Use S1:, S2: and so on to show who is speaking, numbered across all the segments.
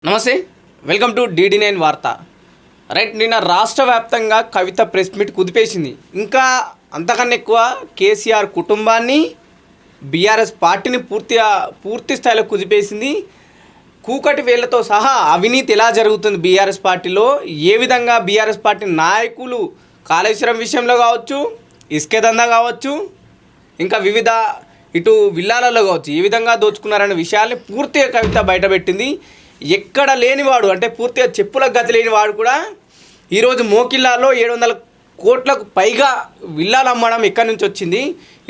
S1: నమస్తే, welcome to DD9 వార్త. Right, నిన్న రాష్ట్ర వ్యాప్తంగా కవిత ప్రెస్ మీట్ కుదిపేసింది. ఇంకా అంతకన్నా ఎక్కువ కేసీఆర్ కుటుంబాన్ని, బీఆర్ఎస్ పార్టీని పూర్తి స్థాయిలో కుదిపేసింది. కూకటి వేళ్లతో సహా అవినీతి ఎలా జరుగుతుంది బీఆర్ఎస్ పార్టీలో, ఏ విధంగా బీఆర్ఎస్ పార్టీ నాయకులు కాళేశ్వరం విషయంలో కావచ్చు, ఇసుక దందా కావచ్చు, ఇంకా వివిధ ఇటు విల్లాలలో కావచ్చు, ఏ విధంగా దోచుకున్నారనే విషయాల్ని పూర్తిగా కవిత బయటపెట్టింది. ఎక్కడ లేనివాడు, అంటే పూర్తిగా చెప్పులకు గతి లేనివాడు కూడా ఈరోజు మోకిల్లాలో 700 కోట్లకు పైగా విల్లాలు అమ్మడం ఎక్కడి నుంచి వచ్చింది,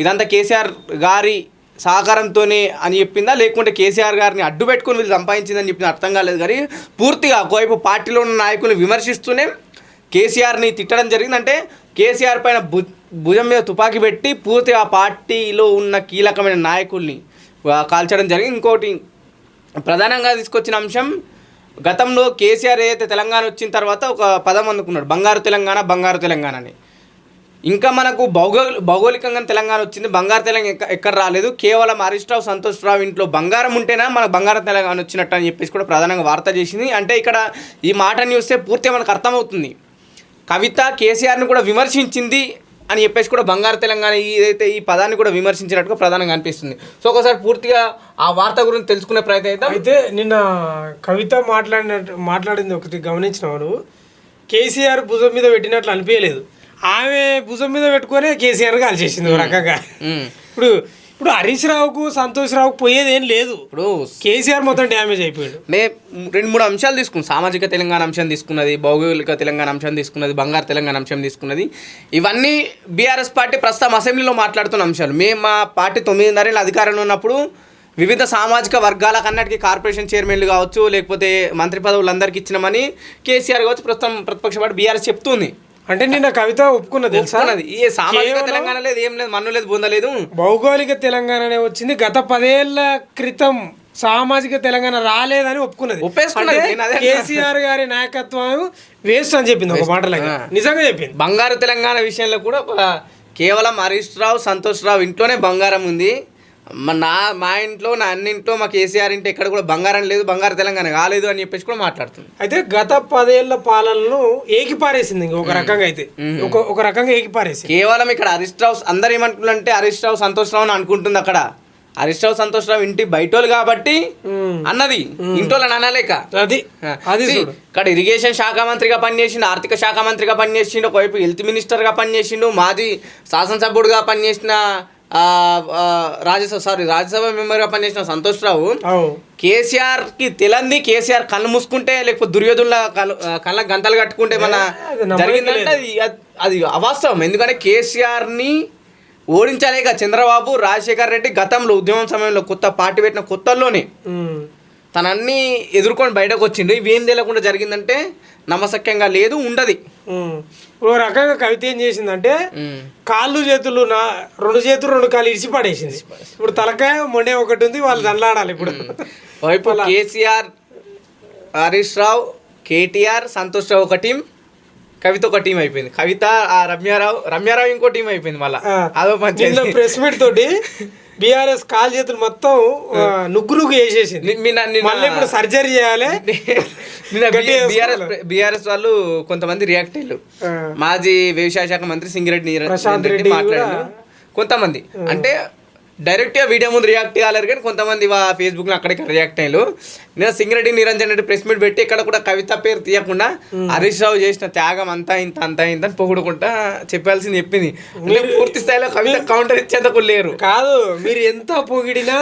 S1: ఇదంతా కేసీఆర్ గారి సహకారంతోనే అని చెప్పిందా, లేకుంటే కేసీఆర్ గారిని అడ్డు పెట్టుకుని వీళ్ళు సంపాదించిందని చెప్పింది అర్థం కాలేదు. కానీ పూర్తిగా ఒకవైపు పార్టీలో ఉన్న నాయకులు విమర్శిస్తూనే కేసీఆర్ని తిట్టడం జరిగింది. అంటే కేసీఆర్ పైన భుజం మీద తుపాకీ పెట్టి పూర్తిగా ఆ పార్టీలో ఉన్న కీలకమైన నాయకుల్ని కాల్చడం జరిగింది. ఇంకోటి ప్రధానంగా తీసుకొచ్చిన అంశం, గతంలో కేసీఆర్ ఏదైతే తెలంగాణ వచ్చిన తర్వాత ఒక పదం అందుకున్నాడు, బంగారు తెలంగాణ అని. ఇంకా మనకు భౌగోళికంగా తెలంగాణ వచ్చింది, బంగారు తెలంగాణ ఎక్కడ రాలేదు, కేవలం హరీష్ రావు, సంతోష్ రావు ఇంట్లో బంగారం ఉంటేనే మనకు బంగారు తెలంగాణ వచ్చినట్టు అని చెప్పేసి కూడా ప్రధానంగా వార్త చేసింది. అంటే ఇక్కడ ఈ మాటని చూస్తే పూర్తిగా మనకు అర్థమవుతుంది, కవిత కేసీఆర్ని కూడా విమర్శించింది అని చెప్పేసి కూడా బంగారు తెలంగాణ ఏదైతే ఈ పదాన్ని కూడా విమర్శించినట్టుగా ప్రధానంగా అనిపిస్తుంది. సో ఒకసారి పూర్తిగా ఆ వార్త గురించి తెలుసుకునే ప్రయత్నం అయితే.
S2: అయితే నిన్న కవిత మాట్లాడింది ఒకటి గమనించినవాడు, కేసీఆర్ భుజం మీద పెట్టినట్లు అనిపించలేదు, ఆమె భుజం మీద పెట్టుకునే కేసీఆర్ కాల్చేసింది ఒక రకంగా. ఇప్పుడు హరీష్ రావుకు, సంతోష్ రావుకు పోయేది ఏం లేదు, ఇప్పుడు కేసీఆర్ మొత్తం డ్యామేజ్ అయిపోయాడు.
S1: 2-3 అంశాలు తీసుకున్నాం, సామాజిక తెలంగాణ అంశం తీసుకున్నది, భౌగోళిక తెలంగాణ అంశం తీసుకున్నది, బంగారు తెలంగాణ అంశం తీసుకున్నది. ఇవన్నీ బీఆర్ఎస్ పార్టీ ప్రస్తుతం అసెంబ్లీలో మాట్లాడుతున్న అంశాలు. మేము మా పార్టీ 9.5 ఏళ్ళ అధికారంలో ఉన్నప్పుడు వివిధ సామాజిక వర్గాలకు అన్నిటికీ కార్పొరేషన్ చైర్మన్లు కావచ్చు, లేకపోతే మంత్రి పదవులు అందరికీ ఇచ్చినామని కేసీఆర్ కావచ్చు ప్రస్తుతం ప్రతిపక్ష పార్టీ బీఆర్ఎస్ చెప్తుంది.
S2: అంటే నిన్న కవిత ఒప్పుకున్నది తెలుసా,
S1: సామాజిక తెలంగాణ లేదు, ఏం లేదు, మన్ను లేదు, బొందలేదు,
S2: భౌగోళిక తెలంగాణనే వచ్చింది. గత 10 ఏళ్ల క్రితం సామాజిక తెలంగాణ రాలేదని ఒప్పుకున్నది. కేసీఆర్ గారి నాయకత్వం వేస్ట్ అని చెప్పింది ఒక మాటలో, నిజంగా చెప్పింది.
S1: బంగారు తెలంగాణ విషయంలో కూడా కేవలం హరీష్ రావు, సంతోష్ రావు ఇంట్లోనే బంగారం ఉంది, మా ఇంట్లో, నా అన్నింట్లో, మా కేసీఆర్ ఇంట్లో ఎక్కడ కూడా బంగారం లేదు, బంగారు తెలంగాణ కాలేదు అని చెప్పేసి కూడా మాట్లాడుతుంది.
S2: అయితే గత 10 ఏళ్ల పాలనను ఏకిపారేసింది ఒక రకంగా, అయితే ఒక రకంగా ఏకిపారేసింది.
S1: కేవలం ఇక్కడ హరీష్ రావు అందరు ఏమనుకుంటే హరీష్ రావు, సంతోష్ రావు అని అనుకుంటుంది. అక్కడ హరీష్ రావు, సంతోష్ రావు ఇంటి బయటోళ్ళు కాబట్టి అన్నది, ఇంటోళ్ళని అనలేక.
S2: అది
S1: ఇక్కడ ఇరిగేషన్ శాఖ మంత్రిగా పనిచేసిండు, ఆర్థిక శాఖ మంత్రిగా పనిచేసిండు, ఒకవైపు హెల్త్ మినిస్టర్గా పనిచేసిండు, మాజీ శాసనసభ్యుడుగా పనిచేసిన రాజ్యసభ మెంబర్గా పనిచేసిన సంతోష్ రావు కేసీఆర్ కి తెలంది, కేసీఆర్ కళ్ళు మూసుకుంటే లేకపోతే దుర్యోధుల కళ్ళ గంతలు కట్టుకుంటే మన జరిగిందంటే అది అవాస్తవం. ఎందుకంటే కేసీఆర్ ని ఓడించలేక చంద్రబాబు, రాజశేఖర్ రెడ్డి గతంలో ఉద్యమం సమయంలో కొత్త పార్టీ పెట్టిన కొత్తల్లోనే తనన్నీ ఎదుర్కొని బయటకు వచ్చిండు. ఇవేం తెలియకుండా జరిగిందంటే నమ్మశక్యంగా లేదు, ఉండదు.
S2: ఓ రకంగా కవిత ఏం చేసిందంటే కాళ్ళు చేతులు 2 చేతులు 2 కాళ్ళు ఇడిచి పడేసింది. ఇప్పుడు తలకాయ మొండే ఒకటి ఉంది, వాళ్ళు దండాడాలి. ఇప్పుడు
S1: వైపు కేసీఆర్, హరీష్ రావు, కేటీఆర్, సంతోష్ రావు ఒక టీం, కవిత ఒక టీం అయిపోయింది. కవిత, రమ్యారావు ఇంకో టీం అయిపోయింది. మళ్ళీ అదో పంచాయతీ.
S2: ప్రెస్ మీట్ తోటి బీఆర్ఎస్ కాలు చేతులు మొత్తం నుగ్గు వేసేసింది. మళ్ళీ ఇప్పుడు సర్జరీ చేయాలి.
S1: బీఆర్ఎస్ వాళ్ళు కొంతమంది రియాక్ట్ అయ్యారు. మాజీ వ్యవసాయ శాఖ మంత్రి సింగిరెడ్డి రెడ్డి మాట్లాడారు. కొంతమంది అంటే డైరెక్ట్గా వీడియో ముందు రియాక్ట్ కాలేరు, కానీ కొంతమంది ఫేస్బుక్లో అక్కడిక్కడ రియాక్ట్ అయ్యారు. నేను సింగిరెడ్డి, నిరంజన్ రెడ్డి ప్రెస్ మీట్ పెట్టి ఇక్కడ కూడా కవిత పేరు తీయకుండా హరీష్ రావు చేసిన త్యాగం అంతా ఇంత అని పొగుడుకుంటా చెప్పాల్సింది చెప్పింది. పూర్తి స్థాయిలో కవిత కౌంటర్ ఇచ్చేందుకు లేరు.
S2: కాదు, మీరు ఎంత పొగిడినా,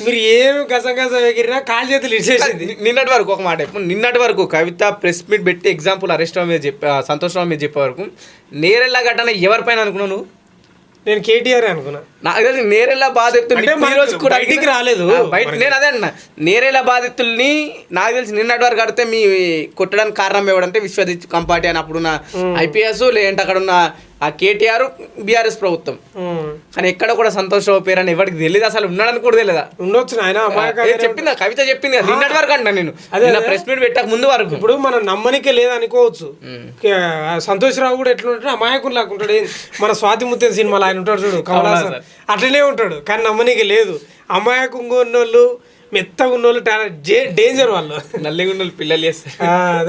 S2: మీరు ఏం గజం ఎగిరినా కాలు చేతులు ఇచ్చేసింది.
S1: నిన్నటి వరకు ఒక మాట, నిన్నటి వరకు కవిత ప్రెస్ మీట్ పెట్టి ఎగ్జాంపుల్ హరీష్ రావు మీద సంతోష్ రావు మీద చెప్పే వరకు నేరెళ్ళ ఘటన ఎవరిపైన అనుకున్నావు?
S2: నేను కేటీఆర్ అనుకున్నా.
S1: నాకు తెలిసి నేరేళ్ల బాధితులు
S2: బయటికి రాలేదు.
S1: నేను అదే అన్నా, నేరేళ్ల బాధితుల్ని నాకు తెలిసి నిన్నటి వరకు కడితే మీ కొట్టడానికి కారణం ఎవడంటే విశ్వజిత్ కంపాటి అని అప్పుడున్న IPS, లేదంటే అక్కడ ఉన్న ఆ కేటీఆర్, బీఆర్ఎస్ ప్రభుత్వం. కానీ ఎక్కడ కూడా సంతోష్ రావు పేరు అని ఎవరికి తెలియదు, అసలు ఉన్నాడని కూడా తెలియదా?
S2: ఉండొచ్చు ఆయన
S1: చెప్పింది, కవిత చెప్పింది కదా నిన్నటి వరకు అంట. నేను ప్రెస్ మీట్ పెట్టక ముందు వరకు
S2: ఇప్పుడు మనం నమ్మనికే లేదనుకోవచ్చు. సంతోష్ రావు కూడా ఎట్లుంటాడు, అమాయకులు లాగా ఉంటాడు. మన స్వాతి ముత్యం సినిమాలో ఆయన ఉంటాడు చూడు, కమలాసన్, అట్లనే ఉంటాడు. కానీ నమ్మనికే లేదు. అమాయకంగా ఉన్నోళ్ళు మెత్తగా ఉన్న వాళ్ళు డేంజర్ వాళ్ళు
S1: నల్లిగుండలు పిల్లలు చేస్తారు
S2: అదే